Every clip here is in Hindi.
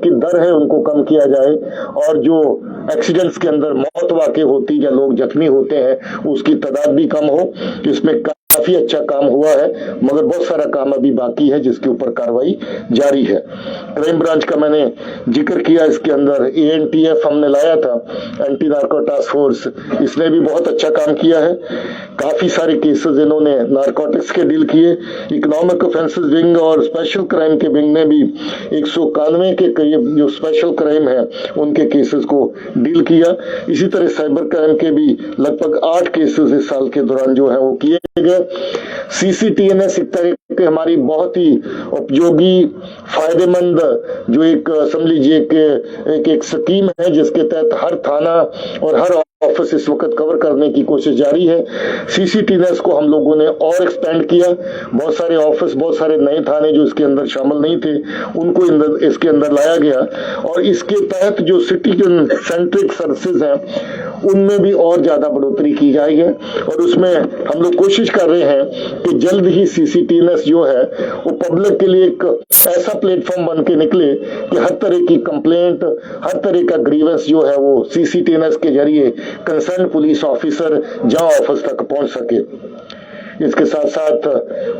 की दर है उनको कम किया जाए और जो एक्सीडेंट्स के अंदर मौत वाक़ई होती या लोग जख्मी होते हैं उसकी तादाद भी कम हो। इसमें काफी अच्छा काम हुआ है, मगर बहुत सारा काम अभी बाकी है जिसके ऊपर कार्रवाई जारी है। क्राइम ब्रांच का मैंने जिक्र किया, इसके अंदर एएनटीएफ हमने लाया था, एंटी नार्को टास्क फोर्स, इसने भी बहुत अच्छा काम किया है। काफी सारे केसेस इन्होंने नारकोटिक्स के डील किए। इकोनॉमिक ऑफेंसेस विंग और स्पेशल क्राइम के विंग ने भी 191 के करीब जो स्पेशल क्राइम है उनके केसेस को डील किया। इसी तरह साइबर क्राइम के भी लगभग 8 केसेस इस साल के दौरान जो है वो किए गए। सीसीटीएनएस एक तरह की हमारी बहुत ही उपयोगी फायदेमंद जो एक समझ लीजिए कि एक स्कीम है जिसके तहत हर थाना और हर ऑफिस इस वक्त कवर करने की कोशिश जारी है। सीसीटीएनएस को हम लोगों ने और एक्सपेंड किया। बहुत सारे ऑफिस, बहुत सारे नए थाने जो इसके अंदर शामिल नहीं थे उनको इसके अंदर लाया गया और इसके तहत जो सिटीजन सेंट्रिक सर्विसेज हैं उनमें भी और ज्यादा बढ़ोतरी की जाएगी और उसमें हम लोग कोशिश कर रहे हैं कि जल्द ही सीसीटीएनएस जो है वो पब्लिक के लिए एक ऐसा प्लेटफॉर्म बन के निकले कि हर तरह की कंप्लेंट, हर तरह का ग्रीवेंस जो है वो सीसीटीएनएस के जरिए कंसर्न पुलिस ऑफिसर जहां ऑफिस तक पहुंच सके। इसके साथ साथ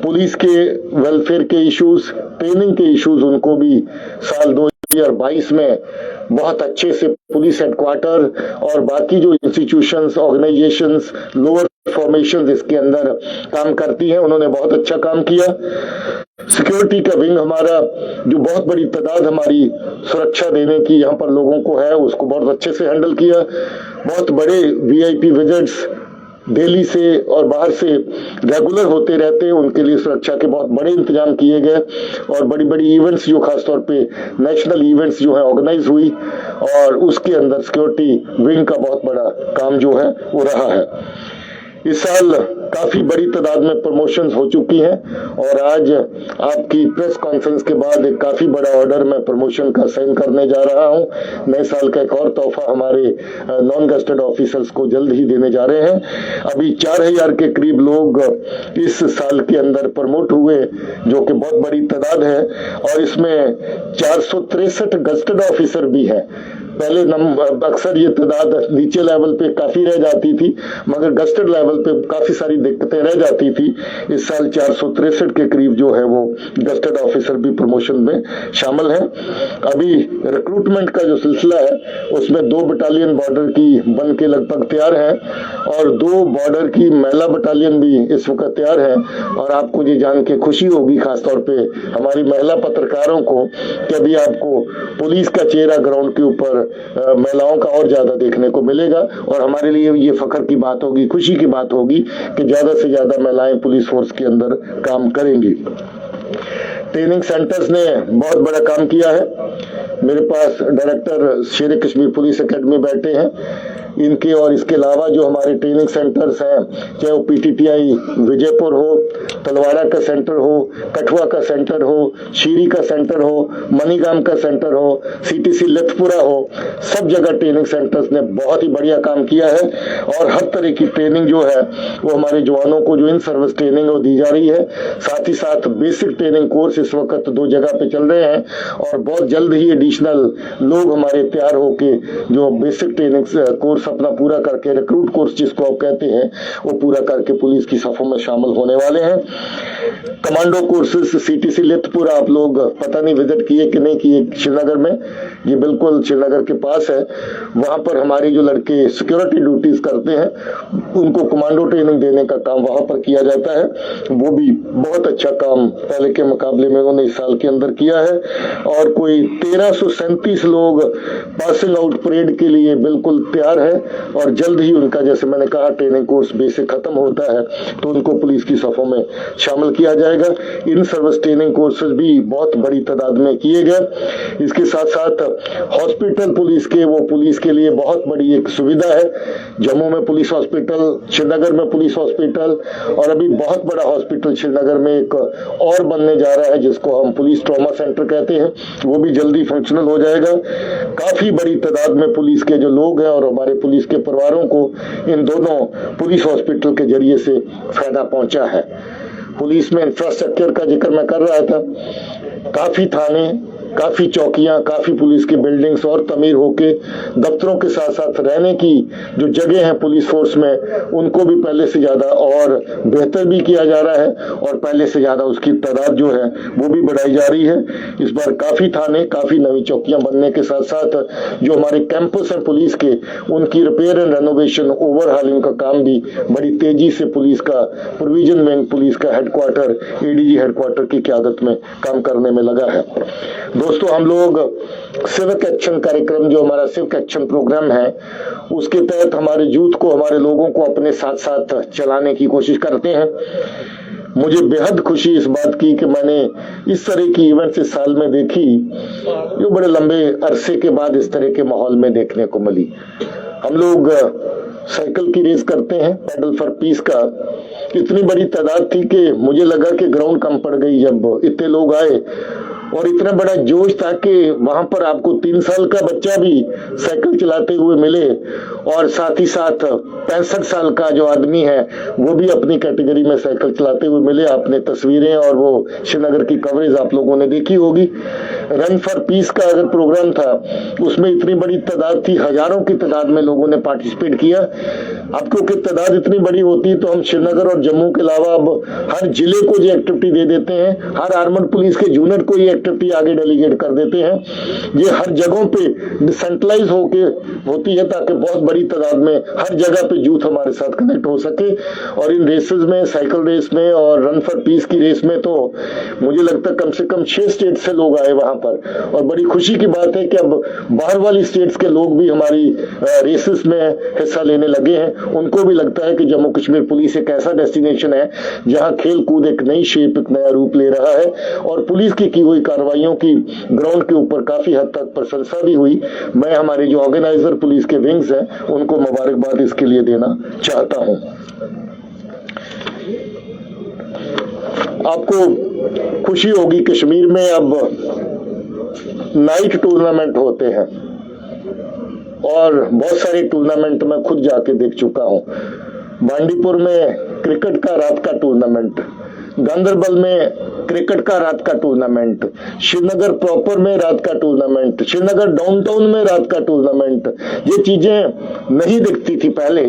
पुलिस के वेलफेयर के इश्यूज, ट्रेनिंग के इश्यूज, उनको भी साल 2022 में बहुत अच्छे से पुलिस हेडक्वार्टर और बाकी जो इंस्टीट्यूशंस, ऑर्गेनाइजेशंस, लोअर फॉर्मेशन इसके अंदर काम करती हैं, उन्होंने बहुत अच्छा काम किया। सिक्योरिटी का विंग हमारा जो बहुत बड़ी तादाद हमारी सुरक्षा देने की यहाँ पर लोगों को है उसको बहुत अच्छे से हैंडल किया। बहुत बड़े वीआईपी विजिट्स दिल्ली से और बाहर से रेगुलर होते रहते हैं, उनके लिए सुरक्षा के बहुत बड़े इंतजाम किए गए और बड़ी बड़ी इवेंट्स जो खासतौर पे नेशनल इवेंट्स जो है ऑर्गेनाइज हुई और उसके अंदर सिक्योरिटी विंग का बहुत बड़ा काम जो है वो रहा है। इस साल काफी बड़ी तादाद में प्रमोशंस हो चुकी हैं और आज आपकी प्रेस कॉन्फ्रेंस के बाद एक काफी बड़ा ऑर्डर मैं प्रमोशन का साइन करने जा रहा हूं। नए साल का एक और तोहफा हमारे नॉन गेस्टेड ऑफिसर्स को जल्द ही देने जा रहे हैं। अभी 4000 के करीब लोग इस साल के अंदर प्रमोट हुए जो कि बहुत बड़ी तादाद है और इसमें 463 गेस्टेड ऑफिसर भी है। पहले अक्सर ये तादाद नीचे लेवल पे काफी रह जाती थी मगर गेस्टेड लेवल पे काफी सारी दिक्कतें रह जाती थी। इस साल 463 के करीब जो है वो गेस्टेड ऑफिसर भी प्रमोशन में शामिल है। अभी रिक्रूटमेंट का जो सिलसिला है उसमें 2 बटालियन बॉर्डर की बन के लगभग तैयार है और 2 बॉर्डर की महिला बटालियन भी इस वक्त तैयार है और आपको ये जान के खुशी होगी खासतौर पे हमारी महिला पत्रकारों को कि अभी आपको पुलिस का चेहरा ग्राउंड के ऊपर महिलाओं का और ज्यादा देखने को मिलेगा और हमारे लिए ये फख्र की बात होगी, खुशी की बात होगी कि ज्यादा से ज्यादा महिलाएं पुलिस फोर्स के अंदर काम करेंगी। ट्रेनिंग सेंटर्स ने बहुत बड़ा काम किया है। मेरे पास डायरेक्टर शेर कश्मीर पुलिस एकेडमी बैठे हैं, इनके और इसके अलावा जो हमारे ट्रेनिंग सेंटर्स हैं, चाहे वो पीटीटीआई विजयपुर हो, तलवाड़ा का सेंटर हो, कठुआ का सेंटर हो, शीरी का सेंटर हो, मनीगाम का सेंटर हो, सीटीसी लथपुरा हो, सब जगह ट्रेनिंग सेंटर्स ने बहुत ही बढ़िया काम किया है और हर तरह की ट्रेनिंग जो है वो हमारे जवानों को जो इन सर्विस ट्रेनिंग वो दी जा रही है। साथ ही साथ बेसिक ट्रेनिंग कोर्स इस वक्त 2 जगह पे चल रहे हैं और बहुत जल्द ही एडिशनल लोग हमारे तैयार होके जो बेसिक ट्रेनिंग कोर्स अपना पूरा करके, रिक्रूट कोर्स जिसको आप कहते हैं, वो पूरा करके पुलिस की सफों में शामिल होने वाले हैं। कमांडो कोर्सेज सीटीसी लथपुरा आप लोग पता नहीं विजिट किए कि नहीं किए, श्रीनगर में, ये बिल्कुल श्रीनगर के पास है। वहां पर हमारे जो लड़के सिक्योरिटी ड्यूटीज करते हैं उनको कमांडो ट्रेनिंग देने का काम वहां पर किया जाता है। वो भी बहुत अच्छा काम पहले के मुकाबले में उन्होंने इस साल के अंदर किया है और कोई 1337 लोग पासिंग आउट परेड के लिए बिल्कुल तैयार है और जल्द ही उनका, जैसे मैंने कहा, ट्रेनिंग कोर्स बेसिक खत्म होता है तो उनको पुलिस की सफों में शामिल किया जाएगा। इन सर्विस ट्रेनिंग कोर्सेज भी बहुत बड़ी तादाद में किए गए। इसके साथ साथ हॉस्पिटल पुलिस के, वो पुलिस के लिए बहुत बड़ी एक सुविधा है। जम्मू में पुलिस हॉस्पिटल, श्रीनगर में पुलिस हॉस्पिटल और अभी बहुत बड़ा हॉस्पिटल श्रीनगर में एक और बनने जा रहा है जिसको हम पुलिस ट्रॉमा सेंटर कहते हैं, वो भी जल्दी फंक्शनल हो जाएगा। काफी बड़ी तादाद में पुलिस के जो लोग हैं और हमारे पुलिस के परिवारों को इन दोनों पुलिस हॉस्पिटल के जरिए से फायदा पहुंचा है। पुलिस में इंफ्रास्ट्रक्चर का जिक्र मैं कर रहा था, काफी थाने, काफी चौकियां, काफी पुलिस की बिल्डिंग्स और तमीर होके दफ्तरों के साथ साथ रहने की जो जगह है पुलिस फोर्स में, उनको भी पहले से ज्यादा और बेहतर भी किया जा रहा है और पहले से ज्यादा उसकी तादाद जो है वो भी बढ़ाई जा रही है। इस बार काफी थाने, काफी नई चौकियां बनने के साथ साथ जो हमारे कैंपस हैं पुलिस के, उनकी रिपेयर एंड रेनोवेशन, ओवरहालिंग का काम भी बड़ी तेजी से पुलिस का प्रोविजन विंग, पुलिस का हेडक्वार्टर, एडीजी हेडक्वार्टर की क़यादत में काम करने में लगा है। दोस्तों, हम लोग सिविक एक्शन कार्यक्रम, जो हमारा सिविक एक्शन प्रोग्राम है, उसके तहत हमारे यूथ को, हमारे लोगों को अपने साथ साथ चलाने की कोशिश करते हैं। मुझे बेहद खुशी इस बात की कि मैंने इस तरह की इवेंट्स इस साल में देखी जो बड़े लंबे अरसे के बाद इस तरह के माहौल में देखने को मिली। हम लोग साइकिल की रेस करते हैं, पैडल फॉर पीस का। इतनी बड़ी तादाद थी कि मुझे लगा कि ग्राउंड कम पड़ गई जब इतने लोग आए, और इतना बड़ा जोश था कि वहां पर आपको 3 साल का बच्चा भी साइकिल चलाते हुए मिले और साथ ही साथ 65 साल का जो आदमी है वो भी अपनी कैटेगरी में साइकिल चलाते हुए मिले। आपने तस्वीरें और वो श्रीनगर की कवरेज आप लोगों ने देखी होगी। रन फॉर पीस का अगर प्रोग्राम था, उसमें इतनी बड़ी तादाद थी, हजारों की तादाद में लोगों ने पार्टिसिपेट किया। अब क्योंकि तादाद इतनी बड़ी होती है तो हम श्रीनगर और जम्मू के अलावा अब हर जिले को ये एक्टिविटी दे देते हैं, हर आर्मड पुलिस के यूनिट को ये एक्टिविटी आगे डेलीगेट कर देते हैं। ये हर जगहों पे डिसेंट्रलाइज होके होती है ताकि बहुत बड़ी तादाद में हर जगह पे यूथ हमारे साथ कनेक्ट हो सके। और इन रेसेस में, साइकिल रेस में और रन फॉर पीस की रेस में तो मुझे लगता है कम से कम 6 स्टेट से लोग आए वहां पर, और बड़ी खुशी की बात है कि अब बाहर वाली स्टेट्स के लोग भी हमारी रेसेस में हिस्सा लेने लगे हैं। उनको भी लगता है कि जम्मू कश्मीर पुलिस एक ऐसा डेस्टिनेशन है जहां खेल कूद एक नई शेप, एक नया रूप ले रहा है, और पुलिस की हुई कार्रवाइयों की ग्राउंड के ऊपर काफी हद तक प्रशंसा भी हुई। मैं हमारे जो ऑर्गेनाइजर पुलिस के विंग्स हैं उनको मुबारकबाद इसके लिए देना चाहता हूं। आपको खुशी होगी, कश्मीर में अब नाइट टूर्नामेंट होते हैं और बहुत सारे टूर्नामेंट मैं खुद जाके देख चुका हूं। बांडीपुर में क्रिकेट का रात का टूर्नामेंट, गांदरबल में क्रिकेट का रात का टूर्नामेंट, श्रीनगर प्रॉपर में रात का टूर्नामेंट, श्रीनगर डाउनटाउन में रात का टूर्नामेंट। ये चीजें नहीं दिखती थी पहले,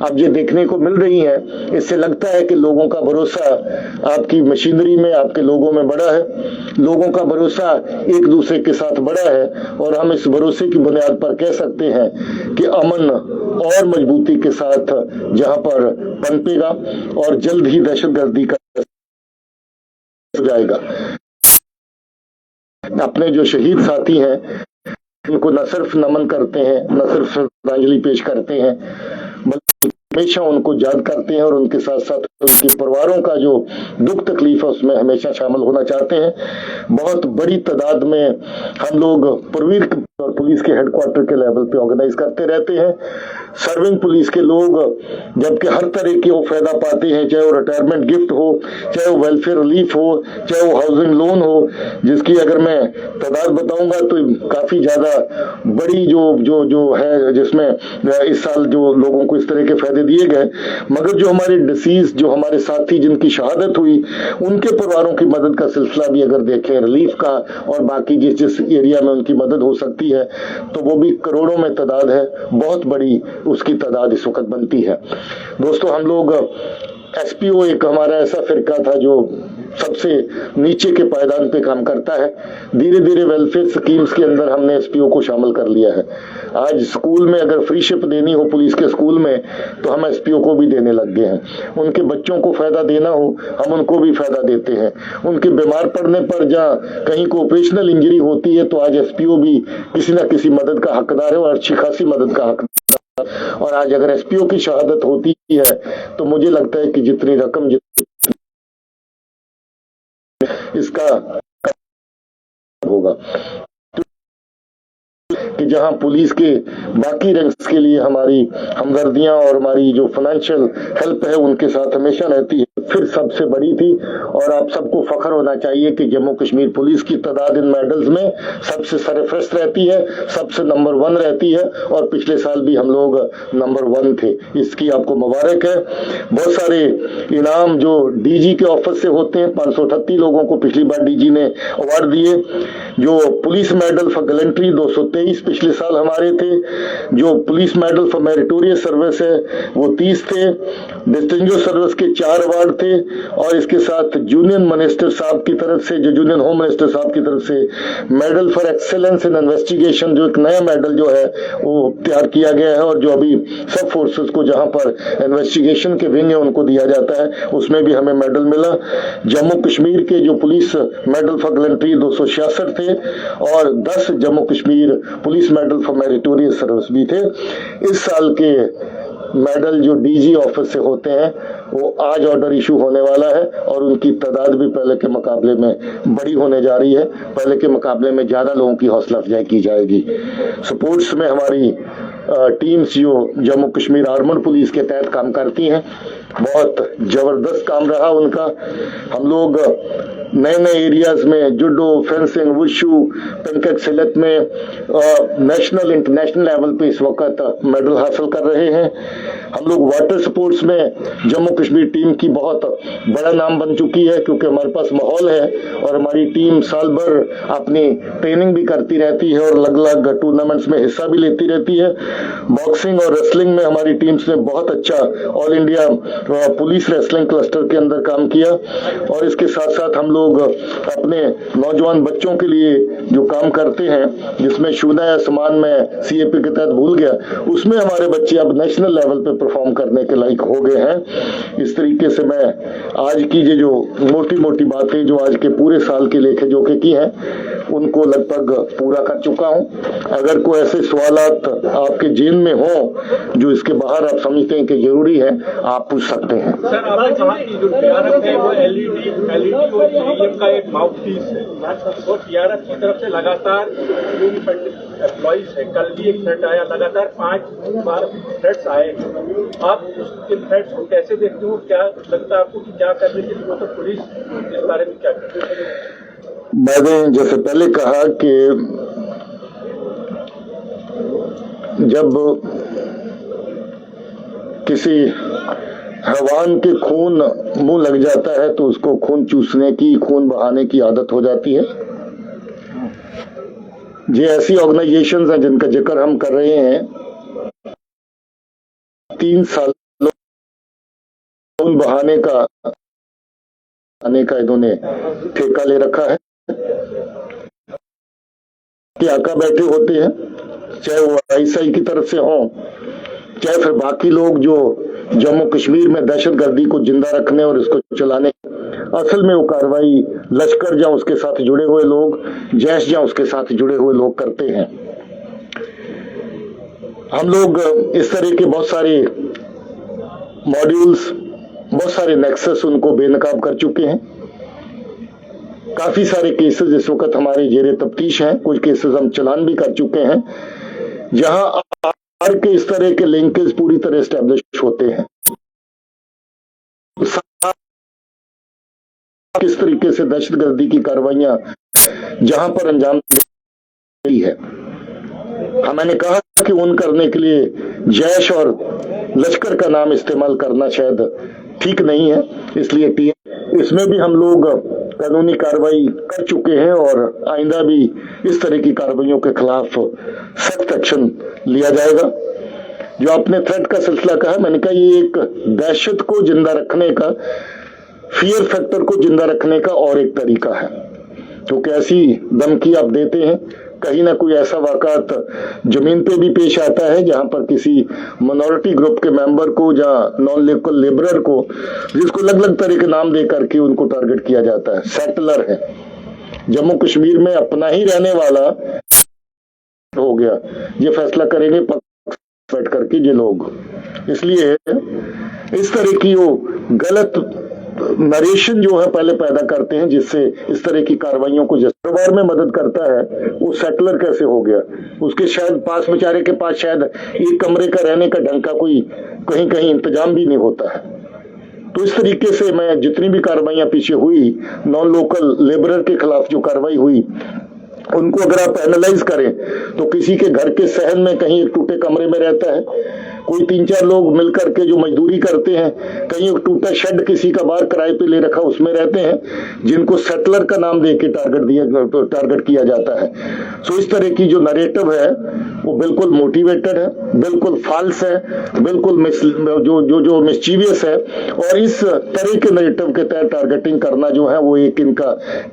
अब ये देखने को मिल रही हैं। इससे लगता है कि लोगों का भरोसा आपकी मशीनरी में, आपके लोगों में बड़ा है, लोगों का भरोसा एक दूसरे के साथ बड़ा है, और हम इस भरोसे की बुनियाद पर कह सकते हैं कि अमन और मजबूती के साथ जहां पर पनपेगा और जल्द ही दहशतगर्दी का जाएगा। अपने जो शहीद साथी हैं उनको न सिर्फ नमन करते हैं, न सिर्फ श्रद्धांजलि पेश करते हैं, बल्कि हमेशा उनको याद करते हैं और उनके साथ साथ उनके परिवारों का जो दुख तकलीफ है उसमें हमेशा शामिल होना चाहते हैं। बहुत बड़ी तादाद में हम लोग पूर्वीर और पुलिस के हेडक्वार्टर के लेवल पे ऑर्गेनाइज करते रहते हैं। सर्विंग पुलिस के लोग जबकि हर तरह के वो फायदा पाते हैं, चाहे वो रिटायरमेंट गिफ्ट हो, चाहे वो वेलफेयर रिलीफ हो, चाहे वो हाउसिंग लोन हो, जिसकी अगर मैं तादाद बताऊंगा तो काफी ज्यादा बड़ी जो है, जिसमें इस साल जो लोगों को इस तरह के फायदे दिए गए। मगर जो हमारे डिसीज, जो हमारे साथी जिनकी शहादत हुई, उनके परिवारों की मदद का सिलसिला भी अगर देखें, रिलीफ का और बाकी जिस एरिया में उनकी मदद हो सकती है, तो वो भी करोड़ों में तादाद है, बहुत बड़ी उसकी तादाद इस वक्त बनती है। दोस्तों, हम लोग एसपीओ एक हमारा ऐसा फिरका था जो सबसे नीचे के पायदान पे काम करता है। धीरे धीरे वेलफेयर स्कीम्स के अंदर हमने एसपीओ को शामिल कर लिया है। आज स्कूल में अगर फ्री शिप देनी हो पुलिस के स्कूल में तो हम एसपीओ को भी देने लग गए हैं। उनके बच्चों को फायदा देना हो हम उनको भी फायदा देते हैं। उनके बीमार पड़ने पर जहाँ कहीं को ऑपरेशनल इंजरी होती है तो आज एसपीओ भी किसी न किसी मदद का हकदार है और अच्छी खासी मदद का हकदार। और आज अगर एसपीओ की शहादत होती है तो मुझे लगता है कि जितनी रकम इसका होगा, कि जहां पुलिस के बाकी रैंक्स के लिए हमारी हमदर्दियां और हमारी जो फाइनेंशियल हेल्प है उनके साथ हमेशा रहती है, फिर सबसे बड़ी थी और आप सबको फख्र होना चाहिए कि जम्मू कश्मीर पुलिस की तादाद इन मेडल्स में सबसे सरफहरिस्त रहती है, सबसे नंबर 1 रहती है और पिछले साल भी हम लोग नंबर 1 थे। इसकी आपको मुबारक है। बहुत सारे इनाम जो डीजी के ऑफिस से होते हैं, 538 लोगों को पिछली बार डीजी ने अवार्ड दिए। जो पुलिस मेडल फॉर गैलेंट्री 223 पिछले साल हमारे थे। जो police medal for meritorious service है वो 30 थे। डिस्टिंग्विश सर्विस के 4 अवार्ड थे और इसके साथ यूनियन मिनिस्टर साहब की तरफ से, जो यूनियन होम मिनिस्टर साहब की तरफ से medal for excellence in investigation, जो एक नया मेडल जो है वो तैयार किया गया है और जो अभी सब फोर्सेस को जहां पर इन्वेस्टिगेशन के विंग है उनको दिया जाता है, उसमें भी हमें मेडल मिला। जम्मू कश्मीर के जो पुलिस मेडल फॉर गैलेंट्री 266 थे और 10 Jammu Kashmir police medal for meritorious service भी थे। इस साल के मेडल जो डीजी ऑफिस से होते हैं वो आज ऑर्डर इशू होने वाला है और उनकी तादाद भी पहले के मुकाबले में बड़ी होने जा रही है। पहले के मुकाबले में ज्यादा लोगों की हौसला अफजाई की जाएगी। स्पोर्ट्स में हमारी टीम्स जो जम्मू कश्मीर आर्मड पुलिस के तहत काम करती हैं, बहुत जबरदस्त काम रहा उनका। हम लोग नए नए एरियाज में जुडो, फेंसिंग, वुशु, पेंकेट सिलत में नेशनल इंटरनेशनल लेवल पे इस वक्त मेडल हासिल कर रहे हैं। हम लोग वाटर स्पोर्ट्स में जम्मू कश्मीर टीम की बहुत बड़ा नाम बन चुकी है क्योंकि हमारे पास माहौल है और हमारी टीम साल भर अपनी ट्रेनिंग भी करती रहती है और अलग अलग टूर्नामेंट्स में हिस्सा भी लेती रहती है। बॉक्सिंग और रेसलिंग में हमारी टीम्स ने बहुत अच्छा all India police wrestling cluster के अंदर काम किया और इसके साथ साथ हम लोग अपने नौजवान बच्चों के लिए जो काम करते हैं, जिसमें शुदा आसमान में सीएपी के तहत भूल गया, उसमें हमारे बच्चे अब नेशनल लेवल पे परफॉर्म करने के लायक हो गए हैं। इस तरीके से मैं आज की जो मोटी मोटी बातें जो आज के पूरे साल के लेखे जोखे की हैं उनको लगभग पूरा कर चुका हूं। अगर कोई ऐसे सवालात आपके जेन में हो जो इसके बाहर आप समझते हैं कि जरूरी है, आप पूछ सकते हैं। सर, आपने कहा कि जो टीआरएफ है वो एलईडी और ईवीएम का एक माउथपीस है और टीआरएफ की तरफ से लगातार एम्प्लॉइज है। कल भी एक थ्रेट आया, लगातार 5 बार थ्रेट्स आए। आप इन थ्रेट्स को कैसे देखते हो? क्या लगता है आपको कि क्या करने की जरूरत है? पुलिस इस बारे में क्या कर रही है? मैंने जैसे पहले कहा कि जब किसी हैवान के खून मुंह लग जाता है तो उसको खून चूसने की, खून बहाने की आदत हो जाती है। ये ऐसी ऑर्गेनाइजेशंस हैं जिनका जिक्र हम कर रहे हैं, 3 साल खून बहाने का इन्होंने ठेका ले रखा है। कि आका बैठे होते हैं, चाहे वो आईएसआई की तरफ से हो, चाहे फिर बाकी लोग जो जम्मू कश्मीर में दहशतगर्दी को जिंदा रखने और इसको चलाने, असल में वो कार्रवाई लश्कर या उसके साथ जुड़े हुए लोग, जैश या उसके साथ जुड़े हुए लोग करते हैं। हम लोग इस तरह के बहुत सारे मॉड्यूल्स, बहुत सारे नेक्सस उनको बेनकाब कर चुके हैं। काफी सारे केसेस इस वक्त हमारे जेरे तफ्तीश हैं, कुछ केसेस हम चलान भी कर चुके हैं जहां आर के इस तरह के लिंकेज पूरी तरह एस्टेब्लिश होते हैं। किस तरीके से दहशतगर्दी की कार्रवाइयां जहां पर अंजाम दी है, मैंने कहा कि उन करने के लिए जैश और लश्कर का नाम इस्तेमाल करना शायद ठीक नहीं है, इसलिए इसमें भी हम लोग कानूनी कार्रवाई कर चुके हैं और आइंदा भी इस तरह की कार्रवाइयों के खिलाफ सख्त एक्शन लिया जाएगा। जो आपने थ्रेट का सिलसिला कहा, मैंने कहा ये एक दहशत को जिंदा रखने का, फियर फैक्टर को जिंदा रखने का और एक तरीका है। क्योंकि ऐसी धमकी आप देते हैं, कहीं ना कोई ऐसा वाकयात जमीन पे भी पेश आता है जहां पर किसी माइनॉरिटी ग्रुप के मेंबर को या नॉन लोकल लेबरर को, जिसको अलग अलग तरह के नाम दे करके उनको टारगेट किया जाता है। सेटलर है, जम्मू कश्मीर में अपना ही रहने वाला हो गया, ये फैसला करेंगे बैठ करके ये लोग। इसलिए इस तरह की वो गलत नरेशन जो है पहले पैदा करते हैं, जिससे इस तरह की कार्रवाइयों को कारोबार में मदद करता है। वो सेटलर कैसे हो गया, उसके शायद पास, बेचारे के पास शायद एक कमरे का रहने का ढंग का कोई कहीं कहीं इंतजाम भी नहीं होता है। तो इस तरीके से मैं जितनी भी कार्रवाइयां पीछे हुई, नॉन लोकल लेबरर के खिलाफ जो कार्रवाई हुई, उनको अगर आप एनालाइज करें तो किसी के घर के सहन में कहीं एक टूटे कमरे में रहता है, कोई 3-4 लोग मिलकर के जो मजदूरी करते हैं, कहीं एक टूटा शेड किसी का बाहर किराए पे ले रखा उसमें रहते हैं, जिनको सेटलर का नाम देके टारगेट किया जाता है। सो इस तरह की जो नरेटिव है वो बिल्कुल मोटिवेटेड है, बिल्कुल फाल्स है, बिल्कुल जो मिस्चीवियस है, और इस तरह के नरेटिव के तहत टारगेटिंग करना जो है वो एक इनका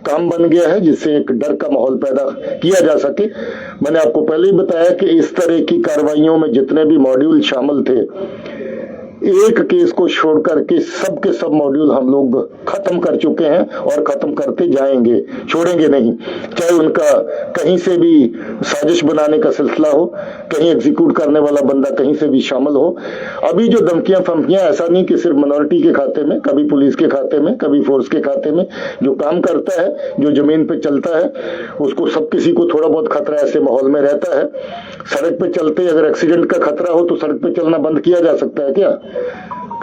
काम बन गया है, जिससे एक डर का माहौल पैदा किया जा सके। मैंने आपको पहले ही बताया कि इस तरह की कार्रवाइयों में जितने भी मॉड्यूल शामिल थे, एक केस को छोड़ करके सबके सब मॉड्यूल हम लोग खत्म कर चुके हैं और खत्म करते जाएंगे, छोड़ेंगे नहीं। चाहे उनका कहीं से भी साजिश बनाने का सिलसिला हो, कहीं एग्जीक्यूट करने वाला बंदा कहीं से भी शामिल हो। अभी जो धमकियां फमकियां, ऐसा नहीं कि सिर्फ मिनॉरिटी के खाते में, कभी पुलिस के खाते में, कभी फोर्स के खाते में, जो काम करता है, जो जमीन पे चलता है, उसको सब किसी को थोड़ा बहुत खतरा ऐसे माहौल में रहता है। सड़क पे चलते अगर एक्सीडेंट का खतरा हो तो सड़क पे चलना बंद किया जा सकता है क्या?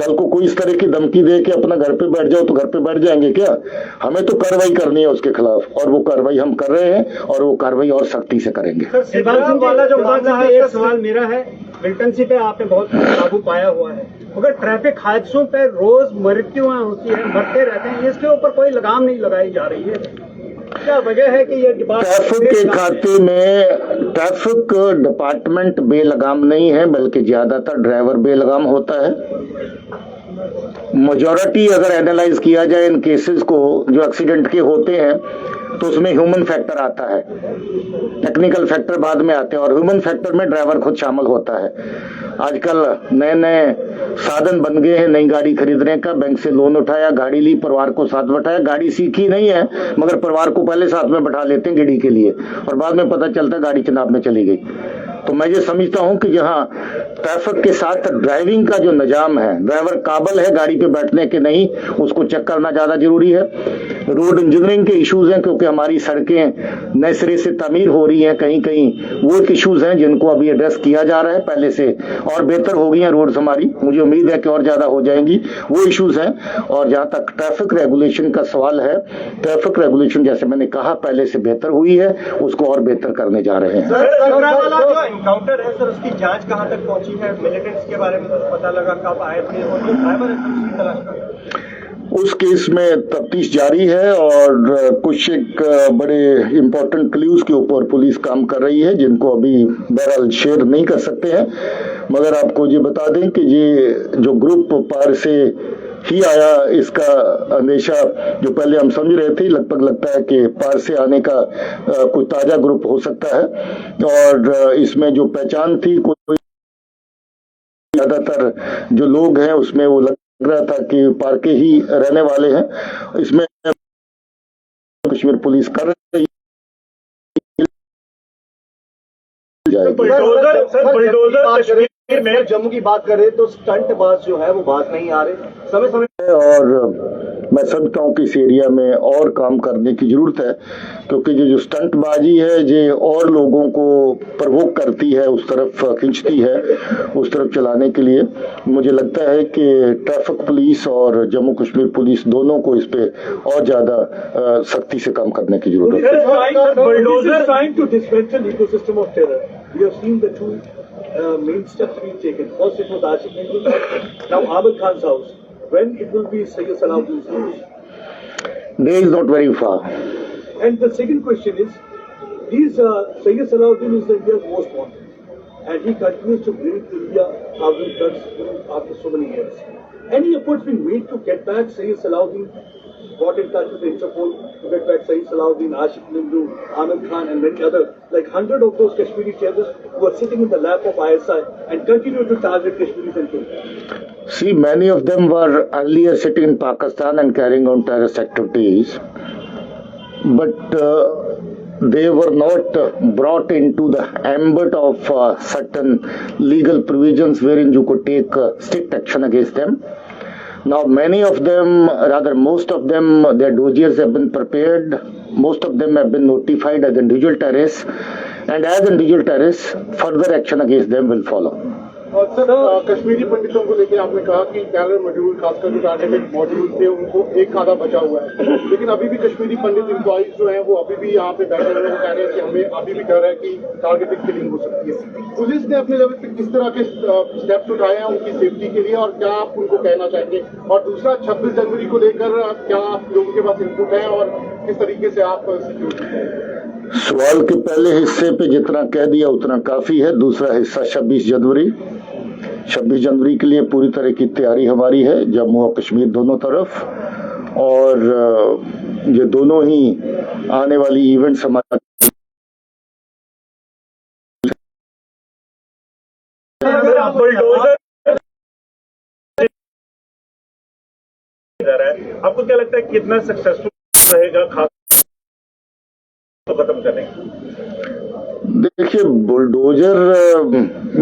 कल को कोई इस तरह की धमकी दे के अपना घर पे बैठ जाओ तो घर पे बैठ जाएंगे क्या? हमें तो कार्रवाई करनी है उसके खिलाफ, और वो कार्रवाई हम कर रहे हैं, और वो कार्रवाई और सख्ती से करेंगे। शिवराज वाला जो मामला है, एक सवाल मेरा है, मिल्टन पे आपने बहुत काबू पाया हुआ है, अगर ट्रैफिक हादसों पे रोज मृत्युएं होती है, मरते रहते हैं, इसके ऊपर कोई लगाम नहीं लगाई जा रही है, क्या वजह है कि ये ट्रैफिक के खाते में ट्रैफिक डिपार्टमेंट बेलगाम नहीं है, बल्कि ज्यादातर ड्राइवर बेलगाम होता है। मेजॉरिटी अगर एनालाइज किया जाए इन केसेस को जो एक्सीडेंट के होते हैं, तो उसमें ह्यूमन फैक्टर आता है, टेक्निकल फैक्टर बाद में आते हैं, और ह्यूमन फैक्टर में ड्राइवर खुद शामिल होता है। आजकल नए नए साधन बन गए हैं नई गाड़ी खरीदने का, बैंक से लोन उठाया, गाड़ी ली, परिवार को साथ बैठाया, गाड़ी सीखी नहीं है मगर परिवार को पहले साथ में बैठा लेते हैं गिड़ी के लिए, और बाद में पता चलता है गाड़ी चुनाव में चली गई। तो मैं ये समझता हूं कि जहां ट्रैफिक के साथ ड्राइविंग का जो निजाम है, ड्राइवर काबिल है गाड़ी पे बैठने के नहीं, उसको चेक करना ज्यादा जरूरी है। रोड इंजीनियरिंग के इश्यूज हैं, क्योंकि हमारी सड़कें नए सिरे से तमीर हो रही हैं, कहीं कहीं वो एक इश्यूज हैं जिनको अभी एड्रेस किया जा रहा है, पहले से और बेहतर हो गई हैं रोड्स हमारी, मुझे उम्मीद है कि और ज्यादा हो जाएंगी, वो इश्यूज हैं। और जहां तक ट्रैफिक रेगुलेशन का सवाल है, ट्रैफिक रेगुलेशन जैसे मैंने कहा पहले से बेहतर हुई है, उसको और बेहतर करने जा रहे हैं। एनकाउंटर है सर, उसकी जांच कहां तक पहुंची है? मिलिटेंट्स के बारे में तो पता लगा कब आए थे, और जो ड्राइवर है उसकी तलाश कर, उस केस में तफ्तीश जारी है, और कुछ एक बड़े इंपॉर्टेंट क्लूज के ऊपर पुलिस काम कर रही है, जिनको अभी बहरहाल शेयर नहीं कर सकते हैं। मगर आपको ये बता दें कि ये जो ग्रुप पार से ही आया, इसका अंदेशा जो पहले हम समझ रहे थे, लगता है कि पार से आने का कोई ताजा ग्रुप हो सकता है, और इसमें जो पहचान थी, कोई ज्यादातर जो लोग हैं उसमें वो लग रहा था कि पार के ही रहने वाले हैं। इसमें कश्मीर पुलिस कर रही है। जम्मू की बात करें तो स्टंट बाज जो है वो बात नहीं आ रहे समय समय, और मैं समझता हूँ कि इस एरिया में और काम करने की जरूरत है, क्योंकि जो स्टंटबाजी है ये और लोगों को प्रवोक करती है, उस तरफ खींचती है, उस तरफ चलाने के लिए। मुझे लगता है कि ट्रैफिक पुलिस और जम्मू कश्मीर पुलिस दोनों को इस पे और ज्यादा सख्ती से काम करने की जरूरत main steps being taken. First it was Ashik Mahmood, now Ahmed Khan's house. When it will be Sayyid Salahuddin's house? Day is not very far. And the second question is, Sayyid Salahuddin is India's most wanted, and he continues to bring India housing drugs after so many years. Any efforts being made to get back Sayyid Salahuddin? Got in touch with Interpol to get back Sayyid Salahuddin, Ashik Mahmood, Ahmed Khan, and many others, like 100 of those Kashmiri terrorists who are sitting in the lap of ISI and continue to target Kashmiris and kill. See, many of them were earlier sitting in Pakistan and carrying on terrorist activities, but they were not brought into the ambit of certain legal provisions wherein you could take strict action against them. Now, many of them, rather most of them, their dossiers have been prepared. Most of them have been notified as individual terrorists, and as individual terrorists, further action against them will follow. और सर कश्मीरी पंडितों को लेकर आपने कहा कि कैलर मॉड्यूल, खासकर जो टारगेटेड मॉड्यूल थे उनको एक आधा बचा हुआ है, लेकिन अभी भी कश्मीरी पंडित एम्प्लॉइज जो हैं वो अभी भी यहाँ पे बैठे हुए हैं, कह रहे हैं कि हमें अभी भी डर है कि टारगेटेड किलिंग हो सकती है। पुलिस ने अपने लेवल पे किस तरह के स्टेप्स उठाए हैं उनकी सेफ्टी के लिए, और क्या आप उनको कहना चाहेंगे? और दूसरा, 26 जनवरी को लेकर क्या आप लोगों के पास इनपुट है और किस तरीके से आप सिक्योरिटी? सवाल के पहले हिस्से पे जितना कह दिया उतना काफी है। दूसरा हिस्सा 26 जनवरी के लिए पूरी तरह की तैयारी हमारी है, जम्मू और कश्मीर दोनों तरफ, और ये दोनों ही आने वाली इवेंट्स हमारा आपको क्या लगता है कितना सक्सेसफुल रहेगा खास तो खत्म करने? देखिए, बुलडोजर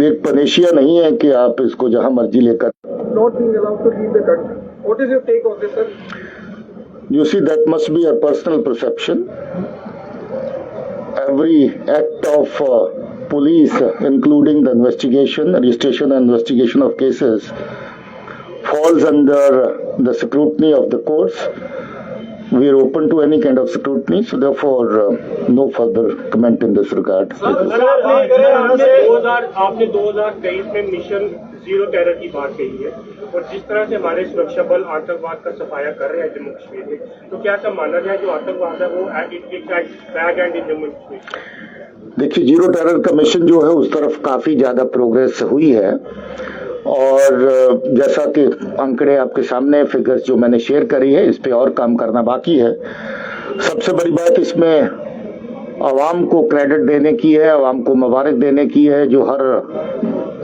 एक पनेशिया नहीं है कि आप इसको जहां मर्जी लेकर। Not being allowed to leave the country. What is your take on this, sir? You see, that must be a personal perception. Every act of police, including the investigation, registration and investigation of cases, falls under the scrutiny of the courts. We are open to any kind of scrutiny, so therefore no further comment in this regard. आपने 2023 में मिशन जीरो टेरर की बात कही है, और जिस तरह से हमारे सुरक्षा बल आतंकवाद का सफाया कर रहे हैं जम्मू कश्मीर में, तो क्या ऐसा माना जाए जो आतंकवाद है वो back and in Jammu Kashmir? देखिए, जीरो टेरर का मिशन जो है उस तरफ काफी ज्यादा प्रोग्रेस हुई है, और जैसा कि आंकड़े आपके सामने, फिगर्स जो मैंने शेयर करी है, इस पे और काम करना बाकी है। सबसे बड़ी बात इसमें आवाम को क्रेडिट देने की है, आवाम को मुबारक देने की है, जो हर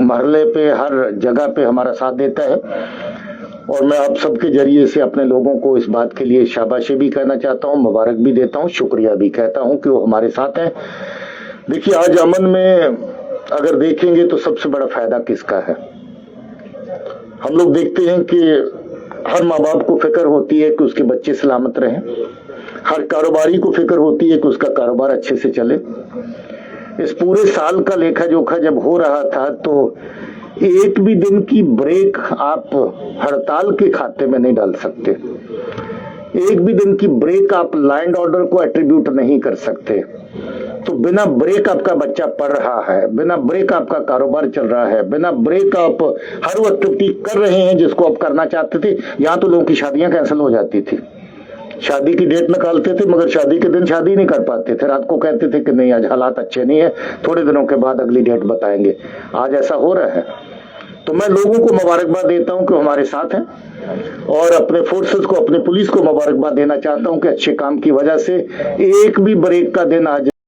महल्ले पे, हर जगह पे हमारा साथ देता है। और मैं आप सबके जरिए से अपने लोगों को इस बात के लिए शाबाशी भी कहना चाहता हूँ, मुबारक भी देता हूँ, शुक्रिया भी कहता हूँ कि वो हमारे साथ हैं। देखिए, आज अमन में अगर देखेंगे तो सबसे बड़ा फायदा किसका है? हम लोग देखते हैं कि हर माँ बाप को फिक्र होती है कि उसके बच्चे सलामत रहें, हर कारोबारी को फिक्र होती है कि उसका कारोबार अच्छे से चले। इस पूरे साल का लेखा जोखा जब हो रहा था तो एक भी दिन की ब्रेक आप हड़ताल के खाते में नहीं डाल सकते, एक भी दिन की ब्रेक आप लैंड ऑर्डर को एट्रीब्यूट नहीं कर सकते। तो बिना ब्रेक आपका बच्चा पढ़ रहा है, बिना ब्रेक आपका कारोबार चल रहा है, बिना ब्रेक आप हर वो एक्टिविटी कर रहे हैं जिसको आप करना चाहते थे। यहाँ तो लोगों की शादियां कैंसिल हो जाती थी, शादी की डेट निकालते थे मगर शादी के दिन शादी नहीं कर पाते थे, रात को कहते थे कि नहीं आज हालात अच्छे नहीं है, थोड़े दिनों के बाद अगली डेट बताएंगे। आज ऐसा हो रहा है, तो मैं लोगों को मुबारकबाद देता हूं कि हमारे साथ हैं, और अपने फोर्सेस को, अपने पुलिस को मुबारकबाद देना चाहता हूं कि अच्छे काम की वजह से एक भी ब्रेक का दिन आज